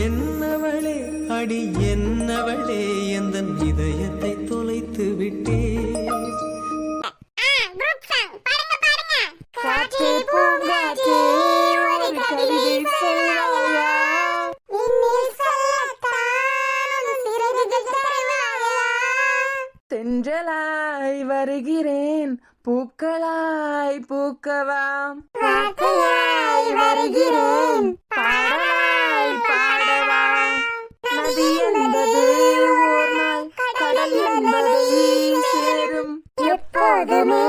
என்னவளே அடி என்னவளே எந்தன் இதயத்தை தொலைத்து விட்டே. காற்றே பூங்காற்றே ஒரு கவிதை சொல்வாயா, என்னில் சொல்லத்தான் சிறகுகள் தருவாயா. தென்றலாய் வருகிறேன் பூக்களாய் பூக்கவாம், காற்றாய் வருகிறேன் பாடலாய் பாடவாம். நதி என்பது ஓர் நாள் கடல் என்பதை சேரும், எப்போதுமே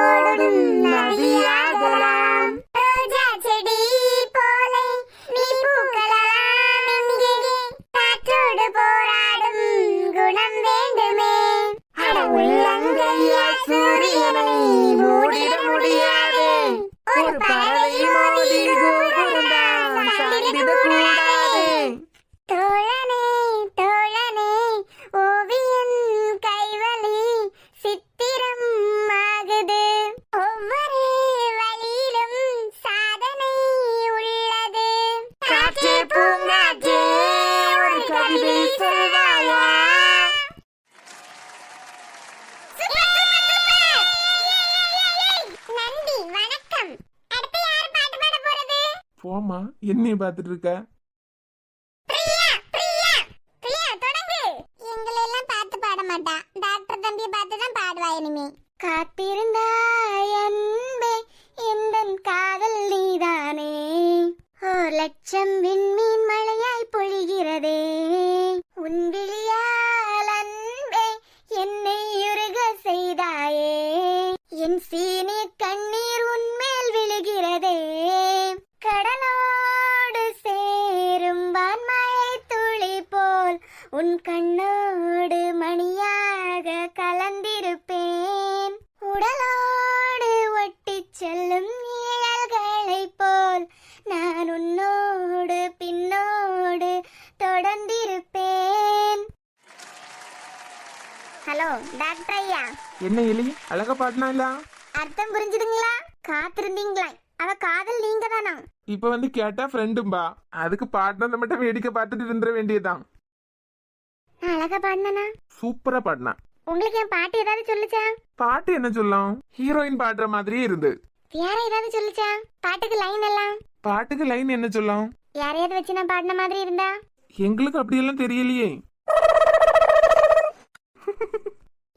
ஓடும் நதியாகலாம். ரோஜா செடி போல நீ பூக்கலாம் எங்கே, காற்றோடு போராடும் குணம் வேண்டுமே. அட உள்ளங்கையால் சூரியனை மூடிட முடியாதே, ஒரு பறவை மோதி கோபுரம்தான் சாய்ந்திட கூடாதே. தோழனே தோழனே ஓவியம் கைவலி சித்திரம் ஆகுது, ஒவ்வொரு வழியிலும் சாதனை உள்ளது. காற்றே பூங்காற்றே ஒரு கவிதை சொல்வாயா. நன்றி வணக்கம். அடுத்து யார் பாட்டு பாட போறது? போமா, என்னைய பாத்துட்டு இருக்க? பிரியா பிரியா பிரியா தொடங்கு. எங்களை எல்லாம் பார்த்து பாட மாட்டா, டாக்டர் தம்பியை பார்த்து தான் பாடுவா இனிமே. காத்திருந்தாய் அன்பே எந்தன் காதல் நீதானே, ஓர் லட்சம் விண்மீன் மழையாய் பொழிகிறதே, உன் விழியால் அன்பே என்னை உருக செய்தாயே, என் சீனி கண்ணீர் உன்மேல் விழுகிறதே, கடலோடு சேரும் வான்மழை துளி போல் உன் கண்ணோடு மணியாக கலந்திருப்பேன், உடலோடு ஒட்டிச் செல்லும் நிழல்களைப் போல் நான் உன்னோடு பின்னோடு தொடர்ந்திருப்பேன். ஹலோ டாக்டர் ஐயா, என்ன எலி அழகா பாட்டினா இல்ல? அர்த்தம் புரிஞ்சுதுங்களா? காத்திருந்தீங்களா? அவ காதல் நீங்க தானா? இப்ப வந்து கேட்டா ஃப்ரெண்டும்பா, அதுக்கு பாட்டினதை மட்டும் வேடிக்கை பார்த்துட்டு இருந்துட வேண்டியதுதான். நான் அழகா பாடினா? சூப்பரா பாடினா. உங்களுக்கு என் பாட்டு ஏதாவது சொல்லுச்சா? பாட்டு என்ன சொல்லும், ஹீரோயின் பாடுற மாதிரியே இருந்து. வேற ஏதாவது சொல்லுச்சா? பாட்டுக்கு லைன் எல்லாம்? பாட்டுக்கு லைன் என்ன சொல்லும்? யாரையாவது வச்சு நான் பாடின மாதிரி இருந்தா? எங்களுக்கு அப்படியெல்லாம் தெரியலையே.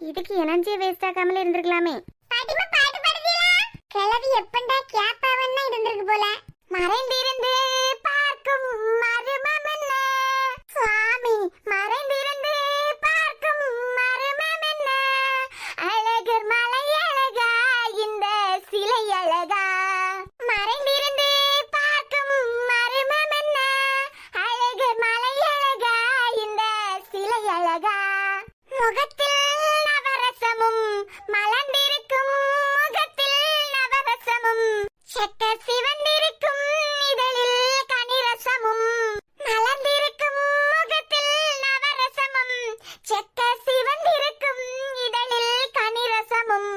இதுக்கு எனர்ஜியை வேஸ்ட் ஆகாமல இருந்திருக்கலாமே. பாட்டிமா பாட்டு பாடுவீங்களா? கிளவி எப்பண்டா கேப்பாவன்னா இருந்திருக்கு போல. மறைந்திருந்து பார்க்கும் மர்மம் என்ன சுவாமி, மறைந்திருந்து பார்க்கும் மர்மம் என்ன, அழகர் மலை அழகா இந்த சிலை அழகா, மறைந்திருந்து பார்க்கும் மர்மம் என்ன, அழகர் மலை அழகா இந்த சிலை அழகா, முகத்தில் நவரசமும் மலர்ந்திருக்கும், முகத்தில் நவரசமும் செக்க சிவந்திருக்கும், இதழில் கனிரசமும் மலர்ந்திருக்கும், முகத்தில் நவரசமும் செக்க சிவந்திருக்கும், இதழில் கனிரசமும்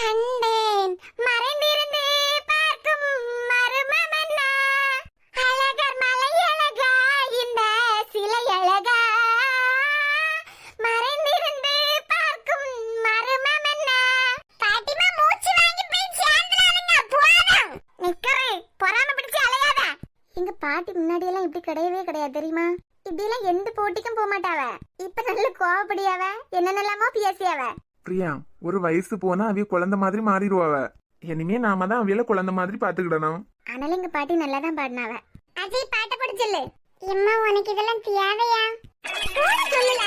கண்டேன், மறைந்திருந்து பார்க்கும் மர்மம் என்ன, அழகர் மலை அழகா இந்த சிலை அழகா, மறைந்திருந்து பார்க்கும் மர்மம் என்ன. பாட்டிமா மூச்சு வாங்கி போய் சேர்ந்துடாதீங்க, போதும். நிக்கறே, பொறாம பிடிச்சு அலையாத. எங்க பாட்டி முன்னாடி எல்லாம் இப்படி கிடையவே கிடையாது தெரியுமா? இப்படி எல்லாம் எந்த போட்டிக்கும் போக மாட்டாவ. இப்ப நல்ல கோவப்படியாவ, என்னென்னலாமோ பேசியாவ. பிரியா, ஒரு வயசு போனா அவிய குழந்தை மாதிரி மாறிடுவாவ. இனிமே நாம தான் அவியல குழந்தை மாதிரி பாத்துக்கிடணும். ஆனாலும் எங்க பாட்டி நல்லா தான் பாடினாவ. அஜய் பாட்ட போட்டு சொல்லு. எம்மா உனக்கு இதெல்லாம் தேவையா? சொல்லல.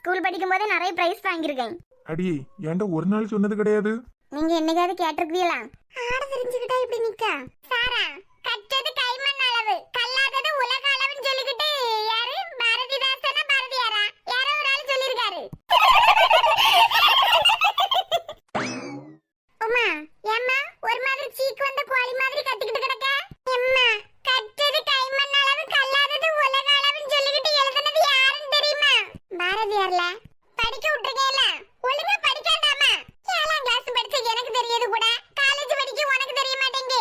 ஸ்கூல் படிக்கும் போதே நிறைய பிரைஸ் வாங்கியிருக்கேன். அடி ஏன்டா ஒரு நாள் சொன்னது கிடையாது? நீங்க என்னைக்காவது கேட்டிருக்கீங்களா? ஆட தெரிஞ்சுக்கிட்டா இப்படி நிக்க. சாரா, கற்றது கைமண் அளவு, கல்லாதது உலக அளவுன்னு சொல்லிக்கிட்டு யாரு பாரதிதாசனா பாரதியாரா யாரோ ஒரு ஆள் சொல்லியிருக்காரு. உமா, ஏம்மா ஒரு மாதிரி சீக்கு வந்த கோழி மாதிரி கத்திக்கிட்டு கிடக்க? எம்மா, கற்றது கைமண் அளவு, கல்லாதது உலக அளவுன்னு சொல்லிக்கிட்டு எழுதுனது யாருன்னு தெரியுமா? பாரதியார்ல. படிக்க விட்டுருக்கேன்ல, ஒழுங்கா படிக்காண்டாமா? 7ஆம் கிளாஸ் படிச்ச எனக்கு தெரியாது கூட, காலேஜ் படிக்க உனக்கு தெரிய மாட்டேங்க.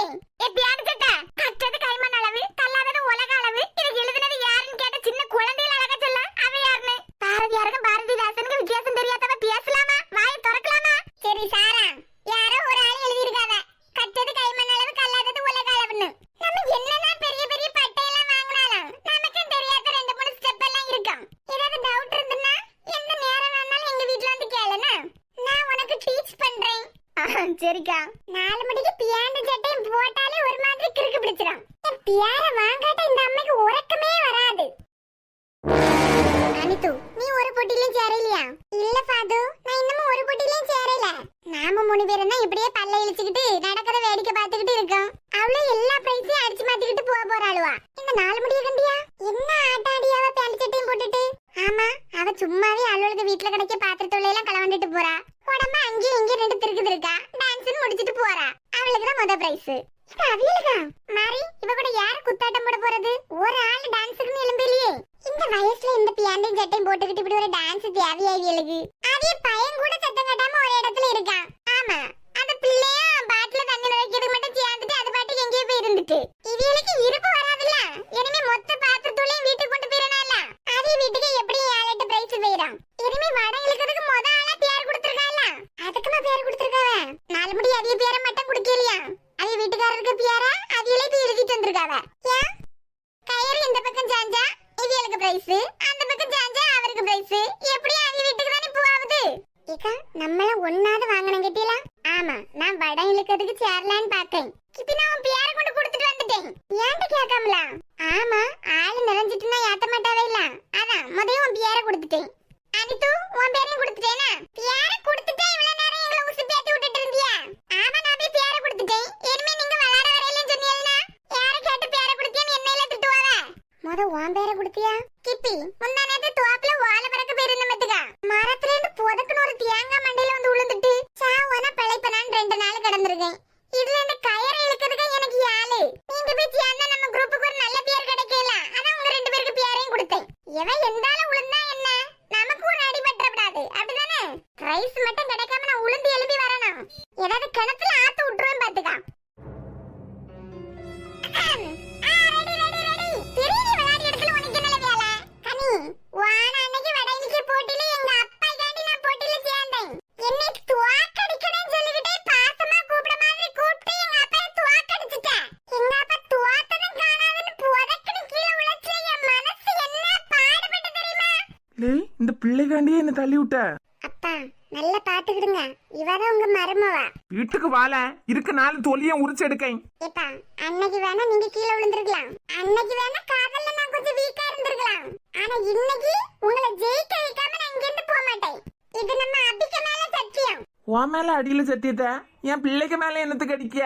எப்படியாவது கேட்டா கற்றது கைமண் அளவு, கல்லாதது உலக அளவு, இதுக்கு எழுதுனது யாருன்னு கேட்ட சின்ன குழந்தையில அழகா சொல்ல அவ யாருன்னு? பாரதியாருக்கும் பாரதிதாசனுக்கு வித்தியாசம் தெரியாதவ பேசலாமா? வாயை திறக்கலாமா? சரி சாரா, யாரோ ஒரு ஆள் எழுதியிருக்காவ கற்றது கைமண் அளவு, கல்லாதது உலக அளவுன்னு. நம்ம என்னதான் பெரிய பெரிய பட்டையெல்லாம் வாங்கினாலும் நமக்கும் தெரியாத 2-3 ஸ்டெப் எல்லாம் இருக்கும். ஏதாவது டவுட் இருந்துன்னா எந்த நேரம் வேணாலும் எங்க வீட்ல வந்து கேளுனா, நான் உனக்கு டீச் பண்றேன். சரிக்கா. 4 மணிக்கு பியானோ சட்டையும் போட்டாலே ஒரு மாதிரி கிறுக்கு பிடிச்சிடும். பியானோ வாங்காட்ட இந்த அம்மைக்கு உறக்கமே வராது. அனிது, நீ ஒரு போட்டியிலும் சேரலையா? இல்ல பாது, நான் இன்னமும் ஒரு போட்டியிலும் சேரல. நாம 3 பேரும் தான் இப்படியே பல்ல இழிச்சுக்கிட்டு நடக்கிற வேடிக்கை பார்த்துக்கிட்டு இருக்கோம். அவளே எல்லா பிரைஸையும் அடிச்சு மாத்திக்கிட்டு போறாளுவா. இந்த 4 முடிய கண்டியா என்ன ஆட்டாடியாவ பேண்ட் சட்டையும் போட்டுட்டு? ஆமா, அவ சும்மாவே அவளுக்கு வீட்டுல கிடைக்க பாத்திரத்தோட எல்லாம் களவண்டிட்டு போறா. உடம்பு அங்கேயும் இங்கேயும் 2 திருக்குது இருக்கா. டான்ஸ் முடிச்சிட்டு போறா. அவளுக்கு தான் முத பிரைஸ். அவியலுக்கா மாறி இவ கூட யாரு குத்தாட்டம் போட போறது? ஒரு ஆள் டான்ஸுக்குன்னு எலும்பிலையே. இந்த வயசுல இந்த பியாண்டையும் சட்டையும் போட்டுக்கிட்டு இப்படி ஒரு டான்ஸ் தேவையா இவளுக்கு? அதே பையன் கூட சத்தம் கட்டாம ஒரு இடத்துல இருக்கான். ஆமா, அந்த பிள்ளையும் பாட்டில தண்ணி வைக்கிறது மட்டும் சேர்ந்துட்டு அது பாட்டுக்கு எங்கேயோ போய் இருந்துட்டு. இவளுக்கு இருப்பு வராதுல்ல. இனிமே மொத்த பாத்திரத்தோடையும் வீட்டுக்கு கொண்டு போயிடணும்ல. அதே வீட்டுக்கு எப்படி 7-8 பிரைஸ் போயிடும். இனிமே வடை இழுக்கிறதுக்கு முத ஆளா பேர் கொடுத்துருக்கால. அதுக்குமா பேர் கொடுத்துருக்காவ? 4 மணி அதிக பேரை மட்டும் குடிக்கலையா? அதே வீட்டுக்காரருக்கு பேரா அவியலே போய் எழுதிட்டு வந்திருக்காவ. ஏன் கயிறு இந்த பக்கம் சாஞ்சா இவளுக்கு பிரைஸ், அந்த பக்கம் சாஞ்சா அவருக்கு பிரைஸ். எப்படி அவி வீட்டுக்கு தானே போவாது? ஏக்கா, நம்மள ஒண்ணாவது வாங்கணும் கேட்டியல? ஆமா, நான் வடை இழுக்கிறதுக்கு சேரலான்னு பார்த்தேன். இப்ப நான் பேரை கொண்டு கொடுத்துட்டு வந்துட்டேன். ஏன்ட்டு கேட்காமல? ஆமா, ஆளு நிறைஞ்சிட்டுனா ஏத்த மாட்டாவே இல்ல. அதான் முதல்ல உன் பேரை கொடுத்துட்டேன். அனிது, உன் பேரையும் கொடுத்துட்டேனா? பேரை கொடுத்துட்டே இவ்வளவு நேரம் எங்களை உசு பேத்தி விட்டுட்டு இருந்தியா? ஆமா, நான் போய் பேரை கொடுத்துட்டேன். இனிமே நீங்க விளையாட வரையிலன்னு சொன்னீங்கன்னா யாரை கேட்டு பேரை கொடுத்தியான்னு என்னையில திட்டுவாவே. முத உன் பேரை கொடுத்தியா? கிப்பி, முந்தா நேரத்து துவாப்புல வாழை பறக்க போயிருந்த மத்துக்கா. மரத்துல இருந்து புதக்குன்னு ஒரு தேங்காய் மண்டையில வந்து விழுந்துட்டு சாவனா பிழைப்பனான்னு 2 நாள் கிடந்திருக்கேன். இதுல இந்த கயரை இழுக்கிறதுக்கு எனக்கு ஆளு. நீங்க போய் சேர்ந்தா நம்ம குரூப்புக்கு ஒரு நல்ல பேர் கிடைக்கல. அதான் உங்க 2 பேருக்கு பேரையும் கொடுத்தேன். எவன் எந்தாலும் விழுந்தா என்ன, நமக்கு ஒரு அடி பற்றப்படாது. அப்படிதானே? பிரைஸ் மட்டும் கிடைக்காம நான் உளுந்து எழுப்பி வரணும். ஏதாவது கிணத்துல ஆத்து விட்டுருவேன் பாத்துக்கா. இந்த பிள்ளைகாண்டியே என்ன தள்ளி விட்ட? அப்பா, நல்லா பாத்துக்கிடுங்க. இவதான் உங்க மருமவா. வீட்டுக்கு வாழ இருக்க 4 தொலியும் உரிச்சு எடுக்கேன். ஏப்பா, அன்னைக்கு வேணா நீங்க கீழே விழுந்திருக்கலாம். அன்னைக்கு வேணா காதல்ல நான் கொஞ்சம் வீக்கா இருந்திருக்கலாம். ஆனா இன்னைக்கு உங்களை ஜெயிக்க வைக்காம நான் இங்க இருந்து போக மாட்டேன். இது நம்ம அபிக்க மேல சத்தியம். உன் மேல அடியில சத்தியத்தை என் பிள்ளைக்கு மேல என்னத்துக்கு அடிக்க?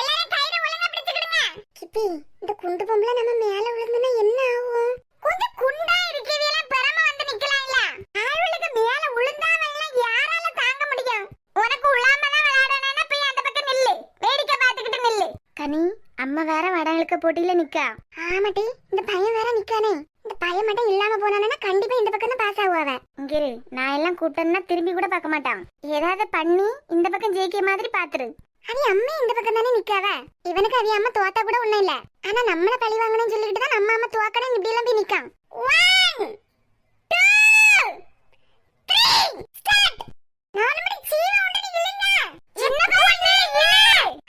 எல்லாரும் கயிறு ஒழுங்கா பிடிச்சுக்கிடுங்க. கிப்பி, இந்த குண்டு பொம்பளை நம்ம மேல விழுந்துனா என்ன ஆகும்? கொஞ்சம் குண்டா இருக்கீங்களா? பெறம வந்து நிக்கலாம்ல. ஆளுக்கு மேல விழுந்தாவெல்லாம் யாரால தாங்க முடியும்? உனக்கு உளாம தான் விளையாடணும்னா போய் அந்த பக்கம் நில்லு. வேடிக்கை பார்த்துக்கிட்டு நில்லு. கனி, அம்மா வேற வடங்களுக்கு போட்டியில நிக்கா. ஆமாட்டி, இந்த பையன் வேற நிக்கானே. இந்த பையன் மட்டும் இல்லாம போனானா கண்டிப்பா இந்த பக்கம் தான் பாஸ் ஆகுவாவ. இங்கிரு, நான் எல்லாம் கூட்டம்னா திரும்பி கூட பார்க்க மாட்டான். ஏதாவது பண்ணி இந்த பக்கம் ஜெயிக்க மாதிரி பாத்துரு. அவி அம்மா இந்த பக்கம் தானே நிக்காவ. இவனுக்கு அவி அம்மா தோத்தா கூட ஒண்ணும் இல்ல. ஆனா நம்மள பழி வாங்கணும்னு சொல்லிட்டு தான் நம்ம அம்மா தோக்கணும் இப்படி எல்லாம் போய் நிக்கான். 1 2 3 ஸ்டார்ட். 4 மணி சீவ உடனே இல்லங்க. என்ன பண்ணுவீங்க?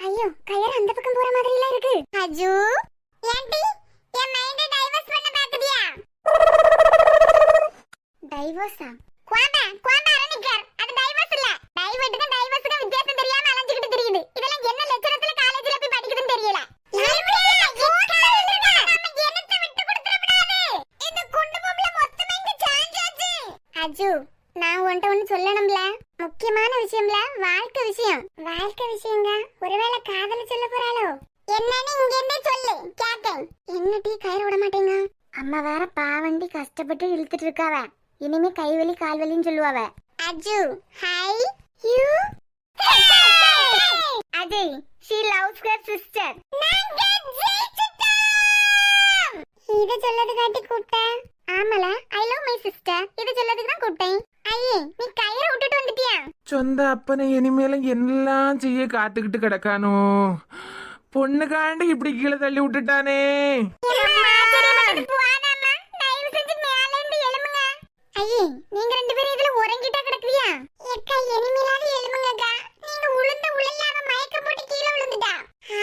ஐயோ, கயர் அந்த பக்கம் போற மாதிரி இல்ல இருக்கு. அஜு, ஏன்டி என் மைண்ட டைவர்ஸ் பண்ண பாக்குறியா? டைவர்ஸா? குவாம்பா அரணிக்கர். அது டைவர்ஸ் இல்ல. டைவர்ட்டுக்கு டைவர்ஸ்க்கு வித்தியாசம் தெரியாம அலைஞ்சிட்டு தெரியுது. இதெல்லாம் என்ன லட்சணத்துல காலேஜ்ல போய் படிக்குதுன்னு தெரியல. நம்ம என்னத்தை விட்டு கொடுத்துற கூடாது. இந்த குண்டு பொம்பளை மொத்தமா இங்க சாஞ்சாச்சு. அஜு, நான் உன்கிட்ட ஒண்ணு சொல்லணும்ல. முக்கியமான விஷயம்ல, வாழ்க்கை விஷயம். வாழ்க்கை விஷயங்க. ஒருவேளை காதல சொல்ல போறாளோ? என்னன்னு இங்க இருந்தே சொல்லு, கேட்டேன். என்ன டீ கயிறு விட மாட்டேங்க? அம்மா வேற பாவண்டி கஷ்டப்பட்டு இழுத்துட்டு இருக்காவ. இனிமே கைவலி கால்வலின்னு சொல்லுவாவ. Aju, hi you. Ajay, she loves her sister. நாங்க ஜெயிச்சிட்டோம். இத சொல்லதுக்காட்டி கூப்பிட்டேன். ஆமல, I love my sister. இத சொல்லதுக்கு தான் கூப்பிட்டேன். ஐயே, நீ கயிறை விட்டுட்டு வந்துட்டியா? சொந்த அப்பனை இனிமேல எல்லாம் செய்ய காத்துக்கிட்டு கிடக்கானோ. பொண்ணுக்காண்டி இப்படி கீழே தள்ளி விட்டுட்டானே. ஐயே, நீங்க ரெண்டு பேரும் இதுல உறங்கிட்டா கிடக்குறியா? ஏக்கா, இனிமேலாவது எழுமுங்கக்கா. நீங்க உளுந்த உளல்லாம மயக்கம் போட்டு கீழே விழுந்துட்டா.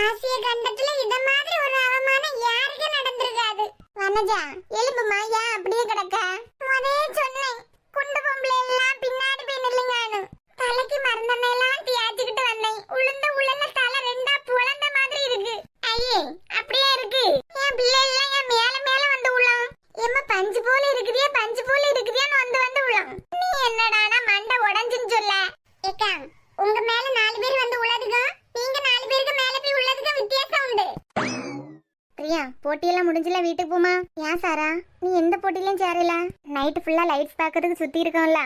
ஆசிய கண்டத்துல இத மாதிரி ஒரு அவமானம் யாருக்கு நடந்திருக்காது. வனஜா, எலும்புமா, ஏன் அப்படியே கிடக்க? முதலே சொன்னேன், குண்டு பொம்பளை எல்லாம் பின்னாடி போய் நில்லுங்கானு. தலைக்கு மருந்தெண்ணெல்லாம் தியாச்சிக்கிட்டு வந்தேன். உளுந்த உளல்ல தலை ரெண்டா புலந்த மாதிரி இருக்கு. ஐயே, அப்படியே இருக்கு. என் பிள்ளை எல்லாம் என் மேல மேல வந்து உளம். எம்மா, பஞ்சு போல இருக்குதியா, பஞ்சு போல இருக்குதியான்னு வந்து வந்து உளம். நீ என்னடானா மண்டை உடைஞ்சுன்னு சொல்ல. ஏக்கா, உங்க மேல 4 பேர் வந்து உளதுங்க. நீங்க 4 பேருக்கு மேல போய் உள்ளதுக்கு வித்தியாசம் உண்டு. பிரியா, போட்டியெல்லாம் முடிஞ்சல, வீட்டுக்கு போமா. ஏன் சாரா, நீ எந்த போட்டியிலும் சேரல? நைட்டு ஃபுல்லா லைட்ஸ் பார்க்கறதுக்கு சுத்தி இருக்கோம்ல.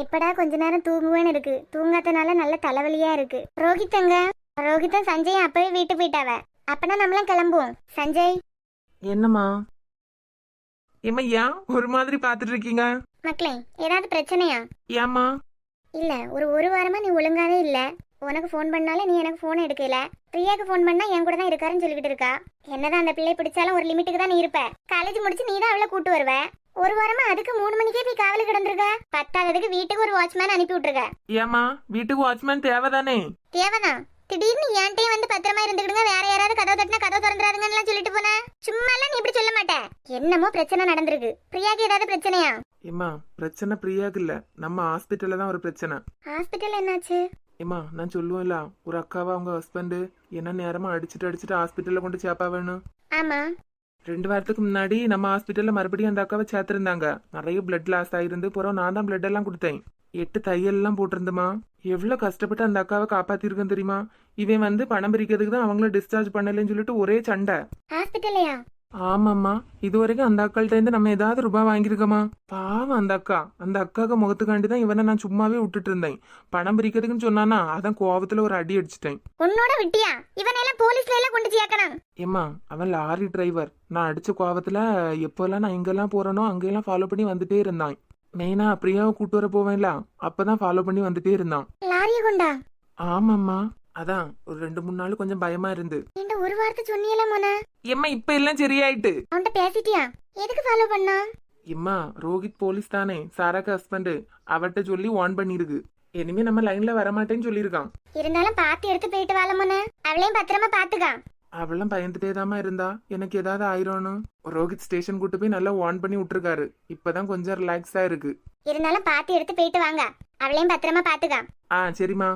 எப்படா கொஞ்ச நேரம் தூங்குவேன்னு இருக்கு. தூங்காதனால நல்ல தலைவலியா இருக்கு. ரோஹித்தன் சஞ்சய் அப்பவே வீட்டு போயிட்டாவ. அப்பனா நம்மளாம் கிளம்புவோம். சஞ்சய். என்னம்மா? ஏம்மா, ஏன் ஒரு மாதிரி பாத்துட்டு இருக்கீங்க? மக்களே, ஏதாவது பிரச்சனையா? ஏம்மா? இல்ல, ஒரு வாரமா நீ ஒழுங்காவே இல்ல. உனக்கு ஃபோன் பண்ணாலும் நீ எனக்கு ஃபோன் எடுக்கல. பிரியாக்கு ஃபோன் பண்ணா என் கூட தான் இருக்காருன்னு சொல்லிக்கிட்டு இருக்கா. என்னதான் அந்த பிள்ளை பிடிச்சாலும் ஒரு லிமிட்டுக்கு தான் நீ இருப்ப. காலேஜ் முடிச்சு நீ தான் அவளை கூட்டு வருவ. ஒரு வாரமா அதுக்கு 3 மணிக்கே போய் காவலுக்கு கிடந்திருக்க. 10ஆவதுக்கு வீட்டுக்கு ஒரு வாட்ச்மேன் அனுப்பி விட்டுருக்க. ஏம்மா, வீட்டுக்கு வாட்ச்மேன் தேவைதானே? தேவைதான். திடீர்னு என்கிட்டயும் வந்து பத்திரமா இருந்துக்கிடுங்க, வேற யாராவது கதவு தட்டினா கதவு திறந்துறாருங்கன்னு சொல்லிட்டு போன. சும்மா எல்லாம் நீ இப்படி சொல்ல மாட்ட. என்னமோ பிரச்சனை நடந்திருக்கு. பிரியாக்கு ஏதாவது பிரச்சனையா? ஏம்மா, பிரச்சனை பிரியாக்கு இல்ல, நம்ம ஹாஸ்பிட்டல்ல தான் ஒரு பிரச்சனை. ஹாஸ்பிட்டல் என்னாச்சு? ஏம்மா, நான் சொல்லுவேன்ல, ஒரு அக்காவை அவங்க ஹஸ்பண்ட் என்ன நேரமா அடிச்சுட்டு ஹாஸ்பிட்டல்ல கொண்டு சேப்பா வேணும். ஆமா. 2 வாரத்துக்கு முன்னாடி நம்ம ஹாஸ்பிட்டல்ல மறுபடியும் அந்த அக்காவை சேர்த்திருந்தாங்க. நிறைய பிளட் லாஸ் ஆயிருந்து. பிறகு நான் தான் பிளட் எல்லாம் கொடுத்தேன். 8 தையல் எல்லாம் போட்டிருந்தமா. எவ்வளவு கஷ்டப்பட்டு அந்த அக்காவை காப்பாத்திருக்கேன் தெரியுமா? இவன் வந்து பணம் பிரிக்கிறதுக்கு தான் அவங்கள டிஸ்சார்ஜ் பண்ணலன்னு சொல்லிட்டு ஒரே சண்டை. ஹாஸ்பிட்டல்லையா? ஆமாம்மா, இது வரைக்கும் அந்த அக்காள்கிட்ட இருந்து நம்ம ஏதாவது ரூபாய் வாங்கியிருக்கோமா? பாவம் அந்த அக்காவுக்கு முகத்துக்காண்டி தான் இவனை நான் சும்மாவே விட்டுட்டு இருந்தேன். பணம் பிரிக்கிறதுக்குன்னு சொன்னானா, அதான் கோவத்துல ஒரு அடி அடிச்சிட்டேன். உன்னோட விட்டியா? இவனெல்லாம் போலீஸ்ல எல்லாம் கொண்டு சேர்க்கணும். ஏம்மா, அவன் லாரி டிரைவர். நான் அடிச்ச கோவத்துல எப்பெல்லாம் நான் எங்கெல்லாம் போறேனோ அங்கெல்லாம் ஃபாலோ பண்ணி வந்துட்டே இருந்தான். மெயினா பிரியாவை கூட்டு வர போவேன்ல, அப்பதான் ஃபாலோ பண்ணி வந்துட்டே இருந்தான். லாரிய கொண்டா? ஆமாம்மா, அதான் ஒரு 2-3 நாள் கொஞ்சம் பயமா இருந்து. இந்த ஒரு வார்த்தை சொன்னியல மோன. எம்மா, இப்ப எல்லாம் சரியாயிட்டு. அவன்கிட்ட பேசிட்டியா? எதுக்கு ஃபாலோ பண்ணா? எம்மா, ரோஹித் போலீஸ் தானே, சாராக்கு ஹஸ்பண்ட். அவட்ட சொல்லி வார்ன் பண்ணிருக்கு. இனிமே நம்ம லைன்ல வரமாட்டேன்னு சொல்லியிருக்கான். இருந்தாலும் பாத்து எடுத்து போயிட்டு வாழ மோன. அவளையும் பத்திரமா பாத்துக்கா. அவளும் பயந்துட்டே தாமா இருந்தா, எனக்கு ஏதாவது ஆயிரோன்னு. ரோஹித் ஸ்டேஷன் கூட்டு போய் நல்லா வார்ன் பண்ணி விட்டுருக்காரு. இப்பதான் கொஞ்சம் ரிலாக்ஸா இருக்கு. இருந்தாலும் பாத்து எடுத்து போயிட்டு வாங்க. அவளையும் பத்திரமா பாத்துக்கா. சரிம்மா.